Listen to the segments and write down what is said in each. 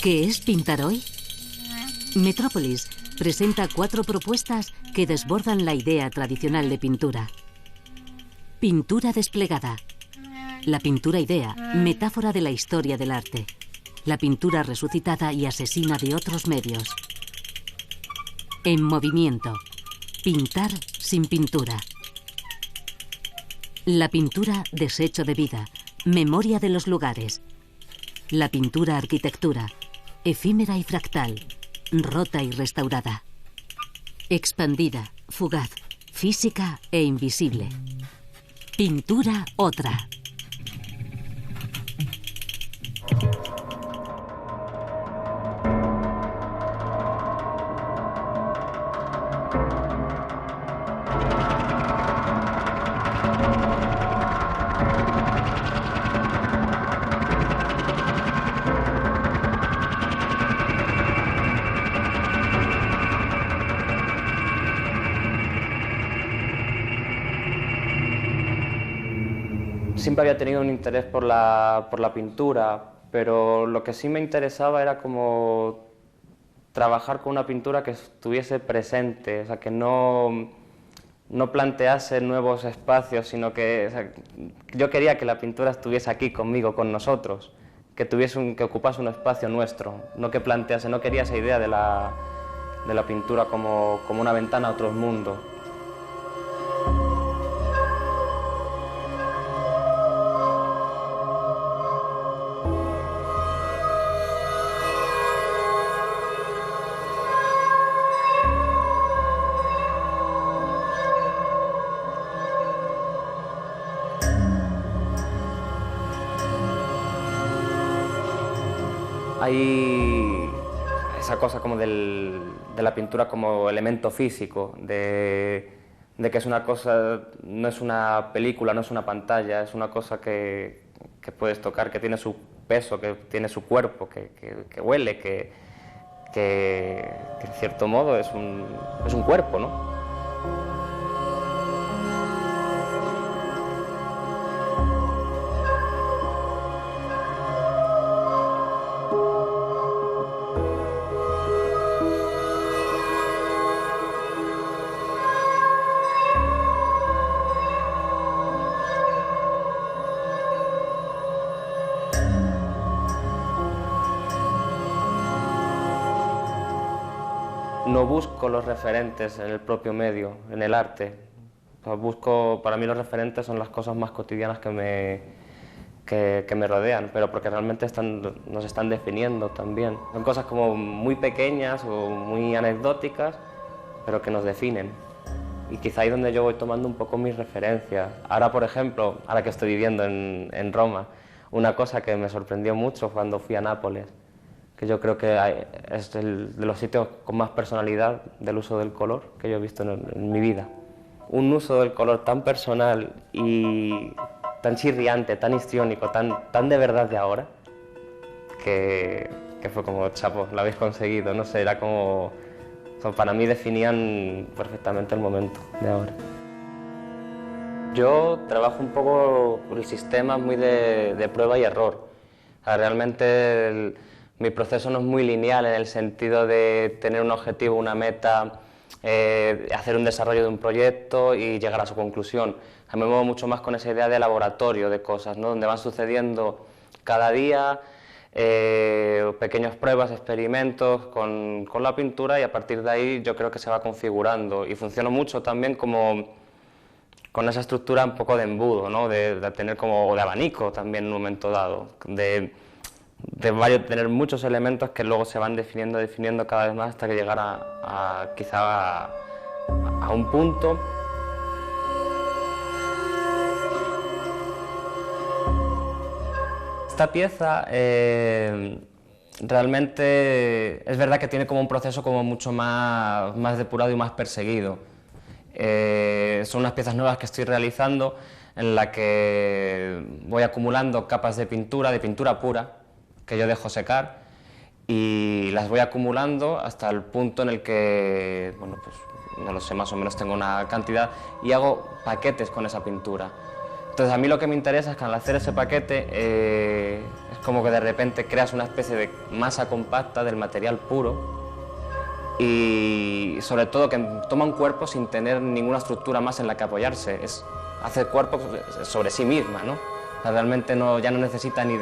¿Qué es pintar hoy? Metrópolis presenta 4 propuestas que desbordan la idea tradicional de pintura. Pintura desplegada. La pintura idea, metáfora de la historia del arte. La pintura resucitada y asesina de otros medios. En movimiento. Pintar sin pintura. La pintura, desecho de vida, memoria de los lugares. La pintura, arquitectura, efímera y fractal, rota y restaurada. Expandida, fugaz, física e invisible. Pintura otra. Siempre había tenido un interés por la pintura, pero lo que sí me interesaba era como trabajar con una pintura que estuviese presente, o sea, que no plantease nuevos espacios, sino que, o sea, yo quería que la pintura estuviese aquí conmigo, con nosotros, que ocupase un espacio nuestro, no que plantease, no quería esa idea de la pintura como una ventana a otros mundos. Hay esa cosa como de la pintura como elemento físico, de que es una cosa, no es una película, no es una pantalla, es una cosa que puedes tocar, que tiene su peso, que tiene su cuerpo, que huele, que en cierto modo es un cuerpo, ¿no? No busco los referentes en el propio medio, en el arte. Para mí los referentes son las cosas más cotidianas que me rodean, pero porque realmente nos están definiendo también. Son cosas como muy pequeñas o muy anecdóticas, pero que nos definen. Y quizá ahí donde yo voy tomando un poco mis referencias. Ahora, por ejemplo, ahora que estoy viviendo en Roma, una cosa que me sorprendió mucho cuando fui a Nápoles, que yo creo que es de los sitios con más personalidad del uso del color que yo he visto en mi vida. Un uso del color tan personal y tan chirriante, tan histriónico, tan de verdad de ahora, que fue como, chapo, lo habéis conseguido, no sé, era como... para mí definían perfectamente el momento de ahora. Yo trabajo un poco con el sistema muy de prueba y error. O sea, realmente mi proceso no es muy lineal en el sentido de tener un objetivo, una meta, hacer un desarrollo de un proyecto y llegar a su conclusión. O sea, me muevo mucho más con esa idea de laboratorio de cosas, ¿no? Donde van sucediendo cada día pequeñas pruebas, experimentos con la pintura, y a partir de ahí yo creo que se va configurando, y funciona mucho también como con esa estructura un poco de embudo, ¿no? de tener como de abanico también en un momento dado, de tener muchos elementos que luego se van definiendo cada vez más hasta que llegar quizá a un punto. Esta pieza realmente es verdad que tiene como un proceso como mucho más depurado y más perseguido. Son unas piezas nuevas que estoy realizando en la que voy acumulando capas de pintura pura, que yo dejo secar, y las voy acumulando hasta el punto en el que, bueno, pues no lo sé, más o menos tengo una cantidad, y hago paquetes con esa pintura. Entonces a mí lo que me interesa es que al hacer ese paquete es como que de repente creas una especie de masa compacta del material puro y sobre todo que toma un cuerpo sin tener ninguna estructura más en la que apoyarse, es hacer cuerpo sobre sí misma, ¿no? O sea, realmente ya no necesita ni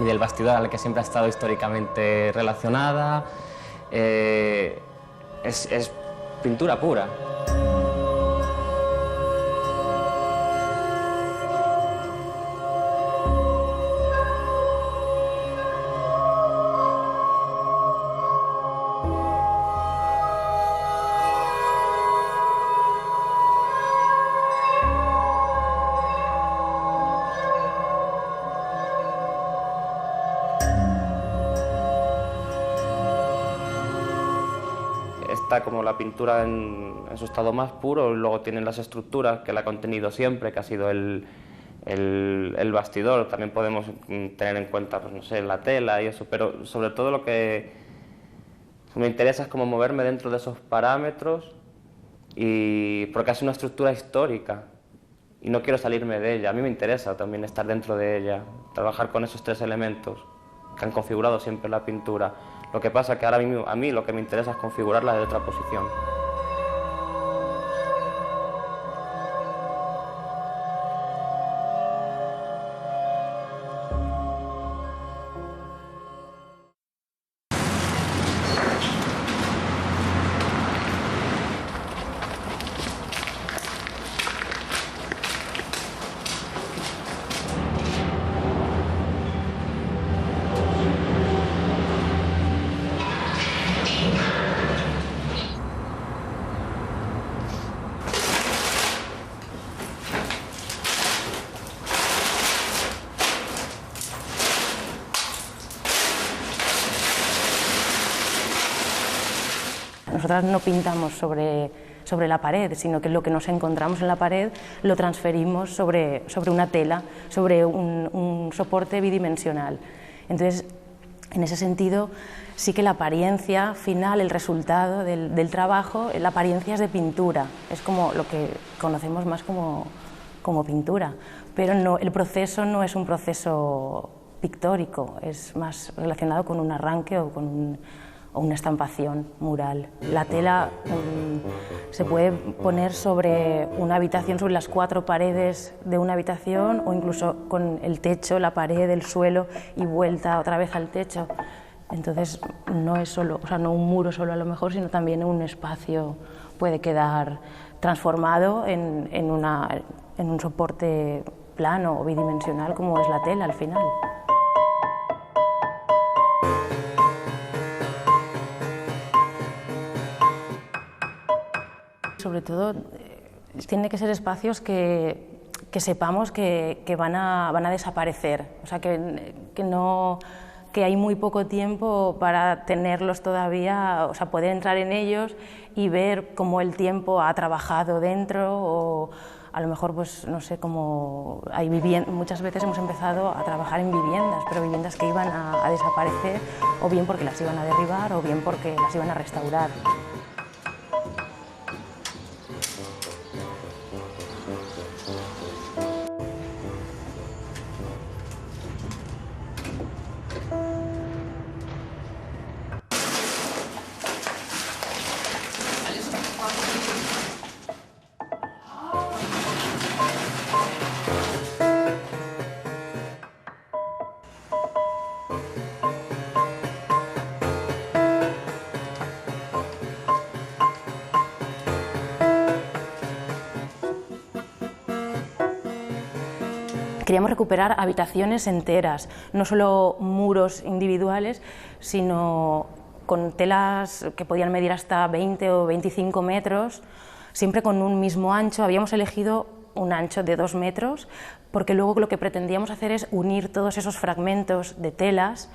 del bastidor al que siempre ha estado históricamente relacionada, es pintura pura. Está como la pintura en su estado más puro, luego tienen las estructuras que la ha contenido siempre, que ha sido el bastidor. También podemos tener en cuenta, pues, no sé, la tela y eso, pero sobre todo lo que me interesa es como moverme dentro de esos parámetros, porque es una estructura histórica y no quiero salirme de ella. A mí me interesa también estar dentro de ella, trabajar con esos tres elementos que han configurado siempre la pintura. Lo que pasa es que ahora mismo a mí lo que me interesa es configurarla de otra posición. Nosotras no pintamos sobre la pared, sino que lo que nos encontramos en la pared lo transferimos sobre una tela, sobre un soporte bidimensional. Entonces, en ese sentido, sí que la apariencia final, el resultado del trabajo, la apariencia es de pintura, es como lo que conocemos más como pintura, pero no, el proceso no es un proceso pictórico, es más relacionado con un arranque o con una estampación mural. La tela se puede poner sobre una habitación, sobre las 4 paredes de una habitación, o incluso con el techo, la pared, el suelo y vuelta otra vez al techo. Entonces no es solo, o sea, no un muro solo a lo mejor, sino también un espacio puede quedar transformado en un soporte plano o bidimensional como es la tela al final. Sobre todo, tiene que ser espacios que sepamos que van a desaparecer, o sea, que hay muy poco tiempo para tenerlos todavía, o sea, poder entrar en ellos y ver cómo el tiempo ha trabajado dentro, o a lo mejor, pues no sé, como hay muchas veces hemos empezado a trabajar en viviendas, pero viviendas que iban a desaparecer, o bien porque las iban a derribar, o bien porque las iban a restaurar. Queríamos recuperar habitaciones enteras, no solo muros individuales, sino con telas que podían medir hasta 20 o 25 metros, siempre con un mismo ancho. Habíamos elegido un ancho de 2 metros, porque luego lo que pretendíamos hacer es unir todos esos fragmentos de telas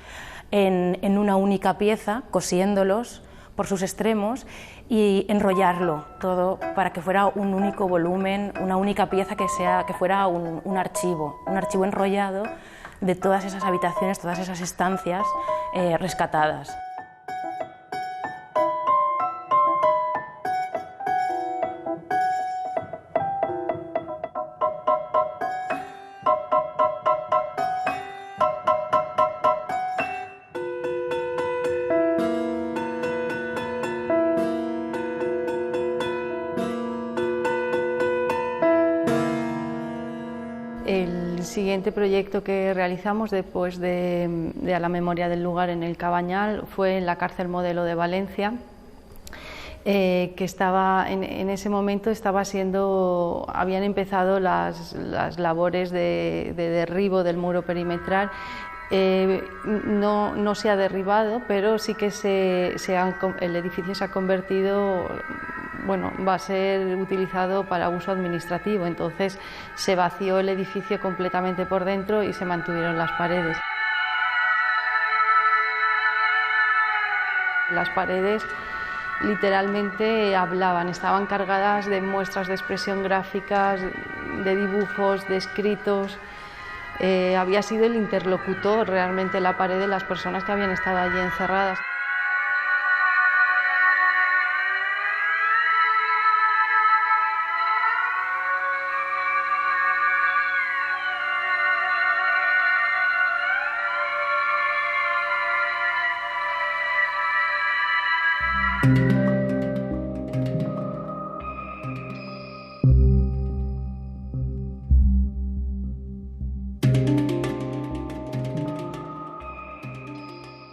en una única pieza, cosiéndolos por sus extremos y enrollarlo todo para que fuera un único volumen, una única pieza que fuera un archivo enrollado de todas esas habitaciones, todas esas estancias rescatadas. El siguiente proyecto que realizamos después de A la memoria del lugar en el Cabañal fue en la cárcel modelo de Valencia, que estaba en ese momento habían empezado las labores de derribo del muro perimetral. No se ha derribado, pero sí que el edificio se ha convertido, bueno, va a ser utilizado para uso administrativo, entonces se vació el edificio completamente por dentro y se mantuvieron las paredes. Las paredes literalmente hablaban, estaban cargadas de muestras de expresión gráficas, de dibujos, de escritos. Había sido el interlocutor realmente la pared de las personas que habían estado allí encerradas.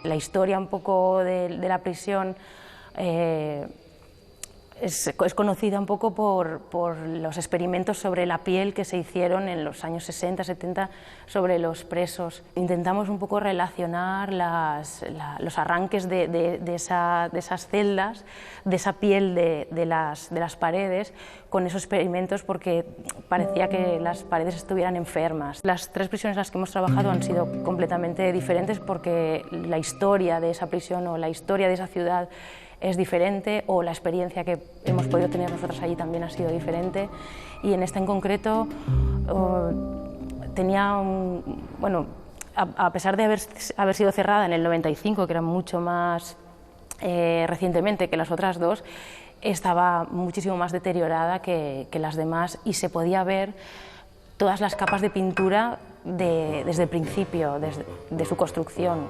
La historia un poco de la prisión es conocida un poco por los experimentos sobre la piel que se hicieron en los años 60, 70 sobre los presos. Intentamos un poco relacionar los arranques de esas celdas, de esa piel de las paredes, con esos experimentos, porque parecía que las paredes estuvieran enfermas. Las tres prisiones en las que hemos trabajado han sido completamente diferentes porque la historia de esa prisión o la historia de esa ciudad es diferente, o la experiencia que hemos podido tener nosotros allí también ha sido diferente. Y en esta en concreto tenía bueno, a pesar de haber sido cerrada en el 95, que era mucho más recientemente que las otras dos, estaba muchísimo más deteriorada que las demás, y se podía ver todas las capas de pintura desde el principio, de su construcción.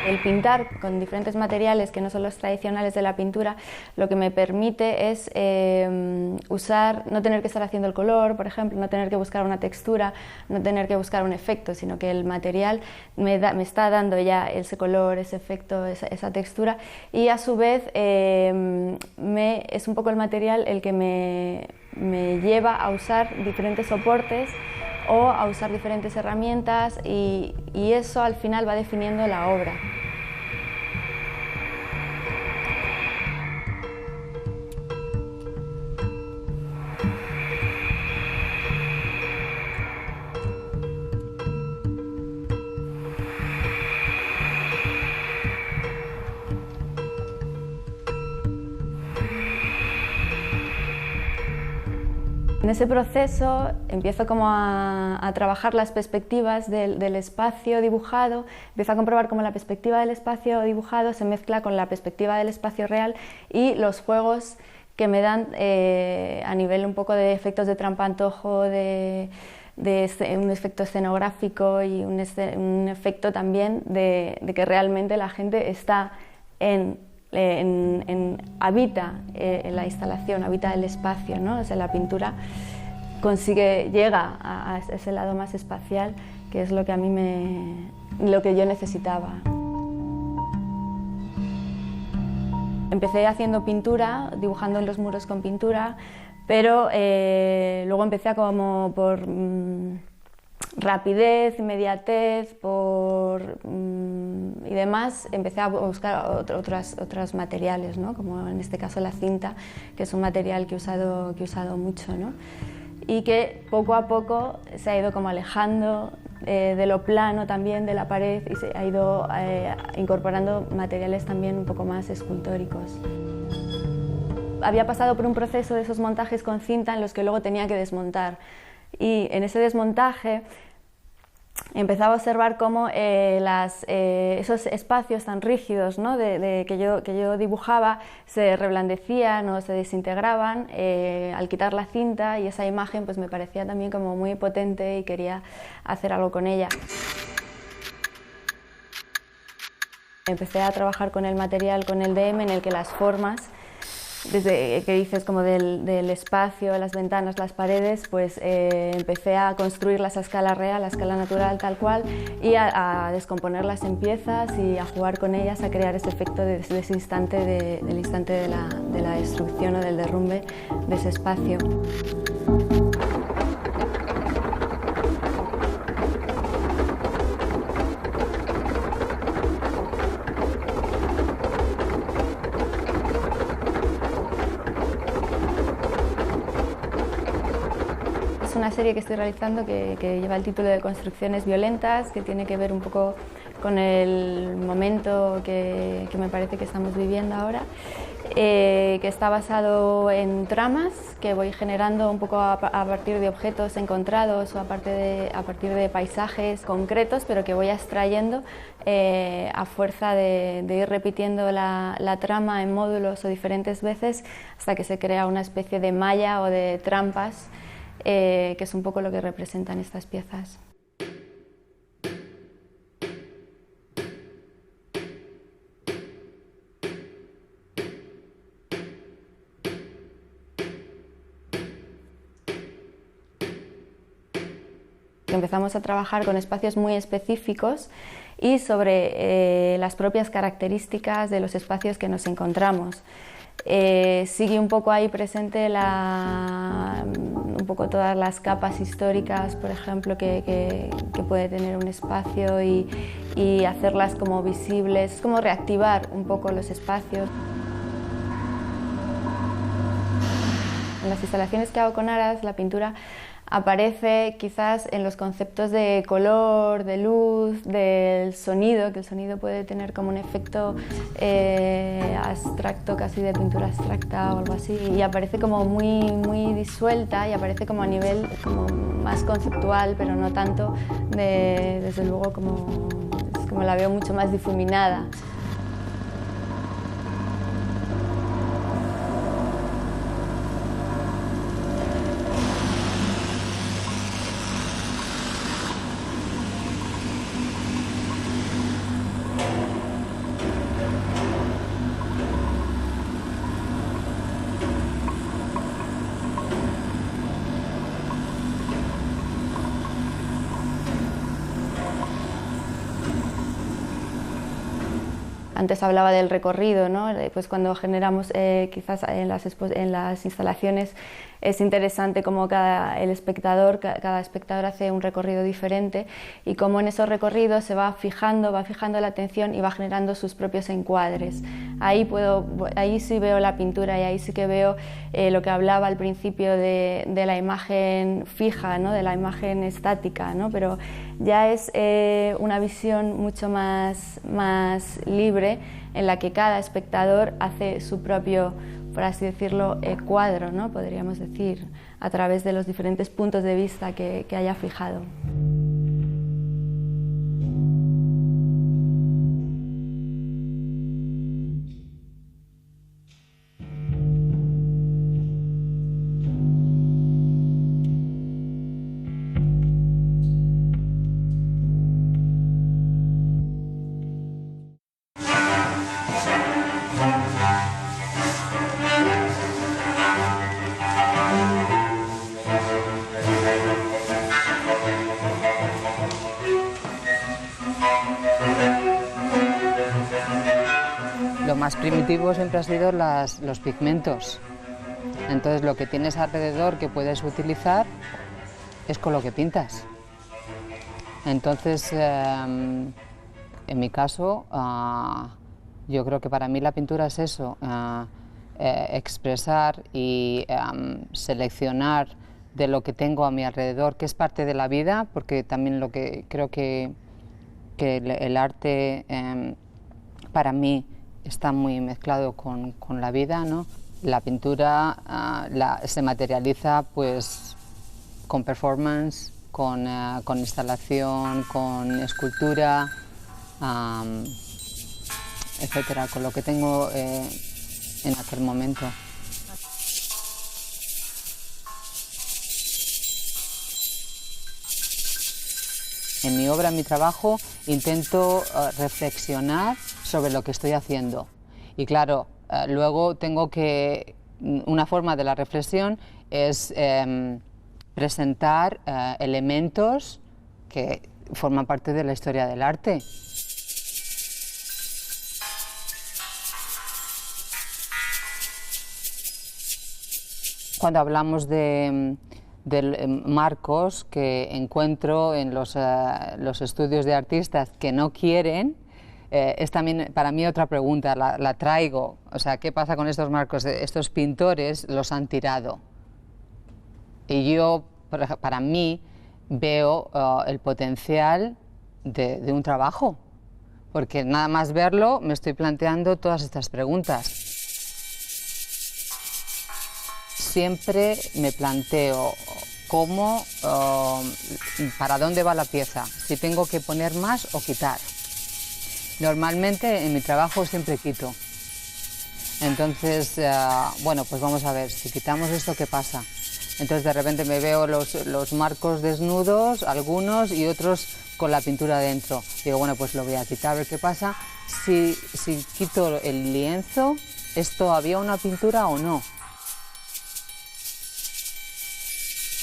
El pintar con diferentes materiales que no son los tradicionales de la pintura, lo que me permite es no tener que estar haciendo el color, por ejemplo, no tener que buscar una textura, no tener que buscar un efecto, sino que el material me está dando ya ese color, ese efecto, esa textura, y a su vez es un poco el material el que me lleva a usar diferentes soportes o a usar diferentes herramientas, y eso al final va definiendo la obra. En ese proceso empiezo como a trabajar las perspectivas del espacio dibujado, empiezo a comprobar cómo la perspectiva del espacio dibujado se mezcla con la perspectiva del espacio real, y los juegos que me dan a nivel un poco de efectos de trampa-antojo, de un efecto escenográfico y un efecto también de que realmente la gente está habita la instalación, habita el espacio, ¿no? O sea, la pintura llega a ese lado más espacial, que es lo que a mí lo que yo necesitaba. Empecé haciendo pintura, dibujando en los muros con pintura, pero luego empecé como por rapidez, inmediatez y demás, empecé a buscar otros materiales, ¿no? Como en este caso la cinta, que es un material que he usado mucho, ¿no? Y que poco a poco se ha ido como alejando de lo plano también de la pared y se ha ido incorporando materiales también un poco más escultóricos. Había pasado por un proceso de esos montajes con cinta en los que luego tenía que desmontar, y en ese desmontaje empezaba a observar cómo esos espacios tan rígidos, ¿no? que yo dibujaba se reblandecían o se desintegraban al quitar la cinta, y esa imagen pues me parecía también como muy potente y quería hacer algo con ella. Empecé a trabajar con el material, con el DM, en el que las formas, desde que dices como del espacio, las ventanas, las paredes, pues empecé a construirlas a escala real, a escala natural, tal cual, y a descomponerlas en piezas y a jugar con ellas, a crear ese efecto de ese instante, del instante de la destrucción o del derrumbe de ese espacio. Es una serie que estoy realizando que lleva el título de Construcciones Violentas, que tiene que ver un poco con el momento que me parece que estamos viviendo ahora, que está basado en tramas que voy generando un poco a partir de objetos encontrados o a partir de paisajes concretos, pero que voy extrayendo a fuerza de ir repitiendo la trama en módulos o diferentes veces hasta que se crea una especie de malla o de trampas, que es un poco lo que representan estas piezas. Empezamos a trabajar con espacios muy específicos y sobre las propias características de los espacios que nos encontramos. Sigue un poco ahí presente un poco todas las capas históricas, por ejemplo, que puede tener un espacio y hacerlas como visibles, como reactivar un poco los espacios. En las instalaciones que hago con Aras, la pintura aparece quizás en los conceptos de color, de luz, del sonido, que el sonido puede tener como un efecto abstracto, casi de pintura abstracta o algo así, y aparece como muy disuelta y aparece como a nivel como más conceptual, pero no tanto, desde luego como la veo mucho más difuminada. Antes hablaba del recorrido, ¿no? Pues cuando generamos, quizás en las instalaciones, es interesante cómo cada espectador hace un recorrido diferente y cómo en esos recorridos se va fijando la atención y va generando sus propios encuadres. Ahí sí veo la pintura y ahí sí que veo lo que hablaba al principio de la imagen fija, ¿no? De la imagen estática, ¿no? Pero ya es una visión mucho más libre, en la que cada espectador hace su propio, por así decirlo, cuadro, ¿no? Podríamos decir, a través de los diferentes puntos de vista que haya fijado. Lo más primitivo siempre ha sido los pigmentos. Entonces lo que tienes alrededor que puedes utilizar es con lo que pintas. Entonces, en mi caso, yo creo que para mí la pintura es eso, expresar y seleccionar de lo que tengo a mi alrededor, que es parte de la vida, porque también lo que creo que el arte para mí está muy mezclado con la vida, ¿no? La pintura se materializa pues con performance, con instalación, con escultura, etcétera, con lo que tengo en aquel momento. En mi obra, en mi trabajo, intento reflexionar sobre lo que estoy haciendo. Y claro, luego tengo que... Una forma de la reflexión es presentar elementos que forman parte de la historia del arte. Cuando hablamos de marcos que encuentro en los estudios de artistas que no quieren, es también para mí otra pregunta, la traigo. O sea, ¿qué pasa con estos marcos? Estos pintores los han tirado. Y yo, para mí, veo el potencial de un trabajo, porque nada más verlo me estoy planteando todas estas preguntas. Siempre me planteo cómo, para dónde va la pieza, si tengo que poner más o quitar. Normalmente en mi trabajo siempre quito. Entonces, bueno, pues vamos a ver, si quitamos esto, ¿qué pasa? Entonces de repente me veo los marcos desnudos, algunos, y otros con la pintura dentro. Digo, bueno, pues lo voy a quitar, a ver qué pasa. Si quito el lienzo, ¿es todavía una pintura o no?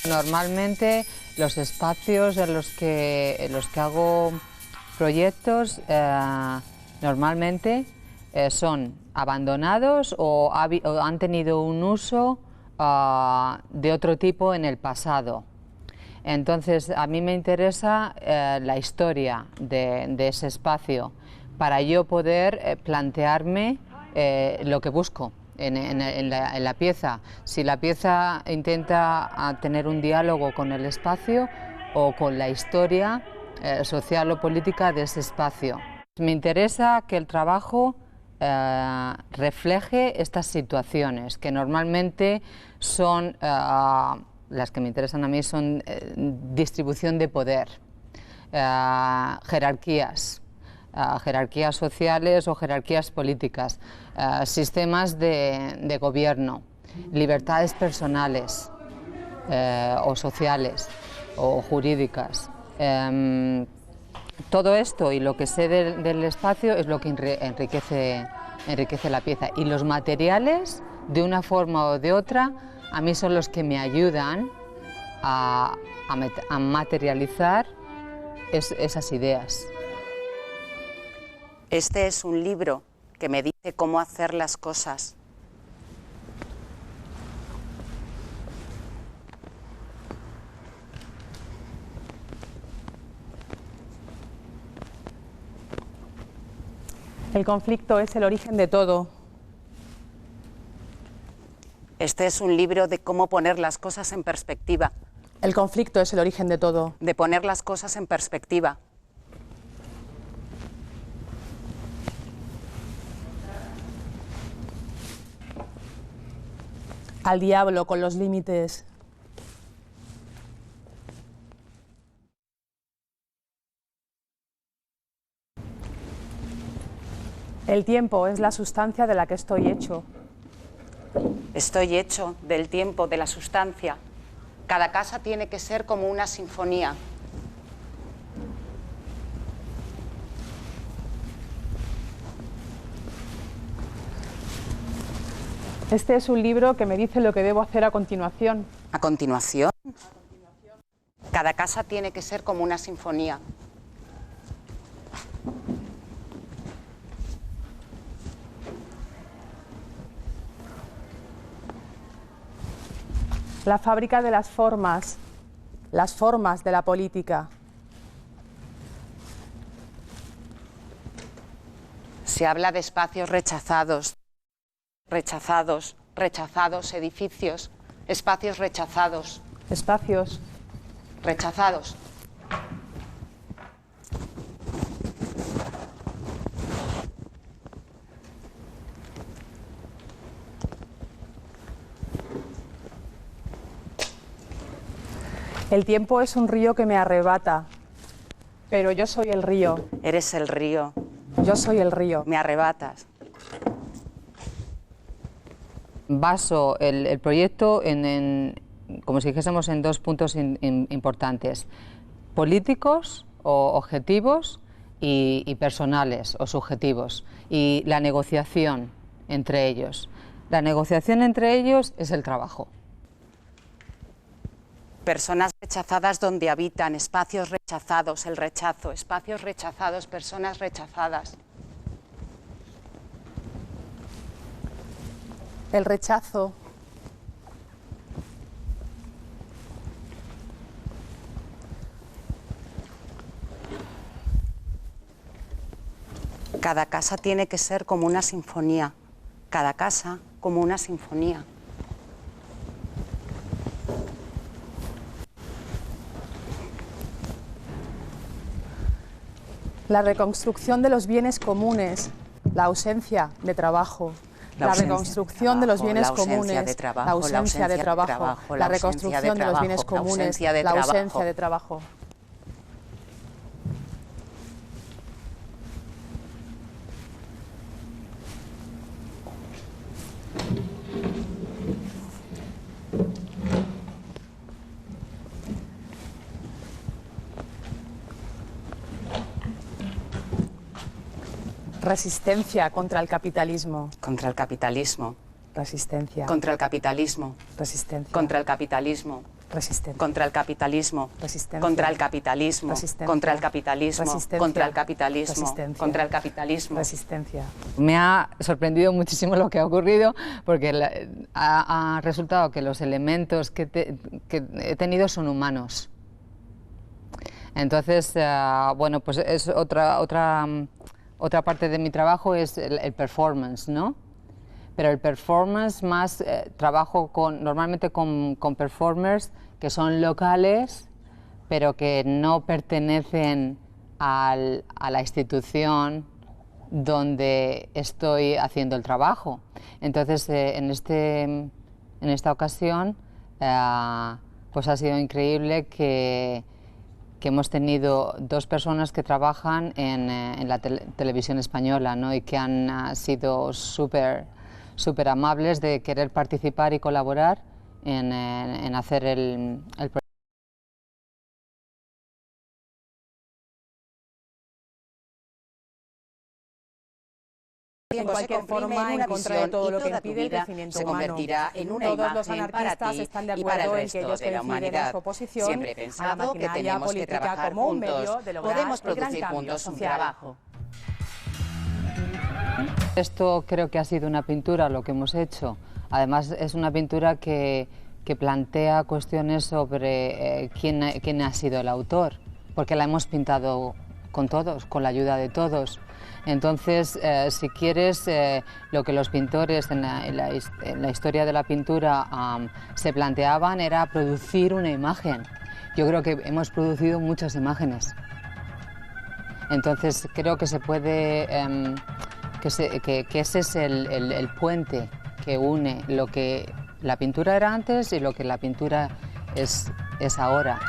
Normalmente los espacios en los que hago proyectos normalmente son abandonados o han tenido un uso de otro tipo en el pasado. Entonces a mí me interesa la historia de ese espacio para yo poder plantearme lo que busco en la pieza. Si la pieza intenta tener un diálogo con el espacio o con la historia social o política de ese espacio. Me interesa que el trabajo refleje estas situaciones, que normalmente son, las que me interesan a mí son distribución de poder, jerarquías, jerarquías sociales o jerarquías políticas, sistemas de gobierno, libertades personales o sociales o jurídicas. Todo esto y lo que sé del espacio es lo que enriquece la pieza. Y los materiales, de una forma o de otra, a mí son los que me ayudan a materializar esas ideas. Este es un libro que me dice cómo hacer las cosas. El conflicto es el origen de todo. Este es un libro de cómo poner las cosas en perspectiva. El conflicto es el origen de todo. De poner las cosas en perspectiva. Al diablo con los límites. El tiempo es la sustancia de la que estoy hecho. Estoy hecho del tiempo, de la sustancia. Cada casa tiene que ser como una sinfonía. Este es un libro que me dice lo que debo hacer a continuación. ¿A continuación? Cada casa tiene que ser como una sinfonía. La fábrica de las formas de la política. Se habla de espacios rechazados, rechazados, edificios, espacios rechazados. Espacios. Rechazados. El tiempo es un río que me arrebata, pero yo soy el río. Eres el río. Yo soy el río. Me arrebatas. Baso el proyecto como si dijésemos, en dos puntos importantes: políticos o objetivos y personales o subjetivos, y la negociación entre ellos. La negociación entre ellos es el trabajo. Personas rechazadas donde habitan, espacios rechazados, el rechazo, espacios rechazados, personas rechazadas. El rechazo. Cada casa tiene que ser como una sinfonía. Cada casa como una sinfonía. La reconstrucción de los bienes comunes, la ausencia de trabajo. La reconstrucción de los bienes comunes, la ausencia de trabajo. La reconstrucción de los bienes comunes, la ausencia de trabajo. Resistencia contra el capitalismo. Contra el capitalismo. Resistencia. Contra el capitalismo. Resistencia. Contra el capitalismo. Resistencia. Contra el capitalismo. Resistencia. Contra el capitalismo. Resistencia. Contra el capitalismo. Resistencia. Contra el capitalismo. Resistencia. Contra el capitalismo. Resistencia. Me ha sorprendido muchísimo lo que ha ocurrido, porque ha resultado que los elementos que he tenido son humanos. Entonces, bueno, pues es otra parte de mi trabajo es el performance, ¿no? Pero el performance más trabajo normalmente con performers que son locales, pero que no pertenecen a la institución donde estoy haciendo el trabajo. Entonces, en esta ocasión, pues ha sido increíble que hemos tenido dos personas que trabajan en la televisión española, ¿no? Y que han sido súper amables de querer participar y colaborar en hacer el proyecto. En cualquier forma, en contra de todo lo que impide el crecimiento humano. Se convertirá en una Todos los imagen para anarquistas ti están de y para acuerdo el en que resto ellos de la coinciden en humanidad. su oposición Siempre he a la pensado que maquinaria tenemos que política trabajar como un medio juntos. de lograr Podemos el gran producir cambio juntos un social. trabajo. Esto creo que ha sido una pintura, lo que hemos hecho. Además, es una pintura que plantea cuestiones sobre quién ha sido el autor, porque la hemos pintado con todos, con la ayuda de todos. Entonces, si quieres, lo que los pintores en la historia de la pintura se planteaban era producir una imagen. Yo creo que hemos producido muchas imágenes. Entonces, creo que se puede, que ese es el puente que une lo que la pintura era antes y lo que la pintura es ahora.